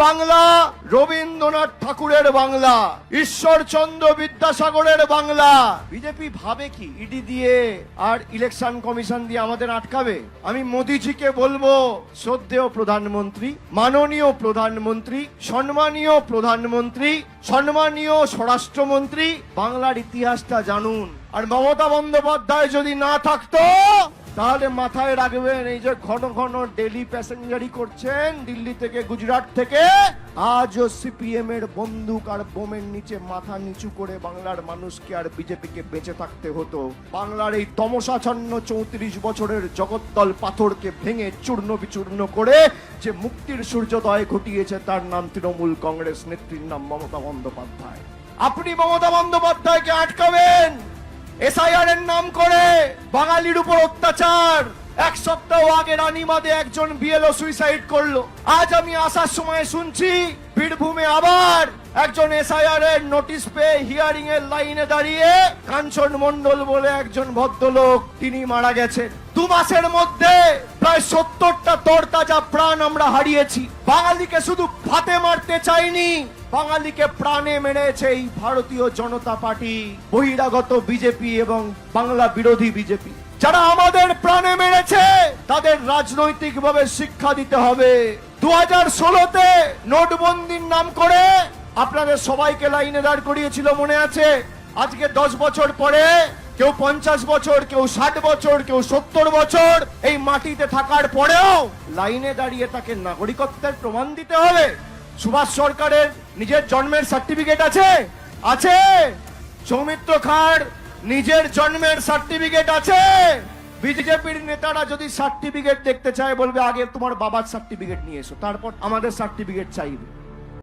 বাংলা রবীন্দ্রনাথ ঠাকুরের বাংলা, ঈশ্বরচন্দ্র বিদ্যাসাগরের বাংলা। বিজেপি ভাবে কি ইডি দিয়ে আর ইলেকশন কমিশন দিয়ে আমাদের আটকাবে? আমি মোদিজিকে বলবো, শ্রদ্ধেয় প্রধানমন্ত্রী, মাননীয় প্রধানমন্ত্রী, সম্মানীয় প্রধানমন্ত্রী, সম্মানীয় স্বরাষ্ট্রমন্ত্রী, বাংলার ইতিহাসটা জানুন। আর মমতা বন্দ্যোপাধ্যায় যদি না থাকতো তাহলে মাথায় রাখবেন, এই যে ঘন ঘন ডেলি প্যাসেঞ্জারি করছেন দিল্লি থেকে গুজরাট থেকে, আজও সিপিএম এর বন্দুক আর বোমের নিচে মাথা নিচু করে বাংলার মানুষকে আর বিজেপিকে বেঁচে থাকতে হতো। বাংলার এই তমসাচ্ছন্ন 34 বছরের জগদ্দল পাথরকে ভেঙে চূর্ণ বিচূর্ণ করে যে মুক্তির সূর্যোদয় ঘটিয়েছে তার নাম তৃণমূল কংগ্রেস, নেত্রীর নাম মমতা বন্দ্যোপাধ্যায়। আপনি মমতা বন্দ্যোপাধ্যায়কে আটকাবেন এসআইআর এর নাম করে, বাঙালির উপর অত্যাচার। এক সপ্তাহ আগে রানীমাদে একজন বিএলও সুইসাইড করলো। আজ আমি আসার সময় শুনছি বীরভূমে আবার একজন এসআইআর এর নোটিশ পেয়ে হিয়ারিং এর লাইনে দাঁড়িয়ে কাঞ্চন মণ্ডল বলে একজন ভদ্রলোক, তিনি মারা গেছেন। 2 মাসের মধ্যে প্রায় 70টা তরতাজা প্রাণ আমরা হারিয়েছি। বাঙালিকে শুধু ভাতে মারতে চাইনি, বাঙালিকে প্রাণে মেরেছে এই ভারতীয় জনতা পার্টি, বহিরাগত বিজেপি এবং বাংলা বিরোধী বিজেপি। যারা আমাদের প্রাণে মেরেছে তাদের রাজনৈতিকভাবে শিক্ষা দিতে হবে। 2016-তে নোটবন্দির নাম করে আপনাদের সবাইকে লাইনে দাঁড় করিয়েছিল, মনে আছে? আজকে 10 বছর পরে কেউ 50 বছর, কেউ 60 বছর, কেউ 70 বছর এই মাটিতে থাকার পরেও লাইনে দাঁড়িয়ে তাকে নাগরিকত্বের প্রমাণ দিতে হবে। সুভাষ সরকারের নিজের জন্মের সার্টিফিকেট আছে? আছে। সৌমিত্র খাঁর নিজের জন্মের সার্টিফিকেট আছে। বিজেপির নেতারা যদি সার্টিফিকেট দেখতে চায় বলবে আগে তোমার বাবার সার্টিফিকেট নিয়ে এসো, তারপর আমাদের সার্টিফিকেট চাইবে।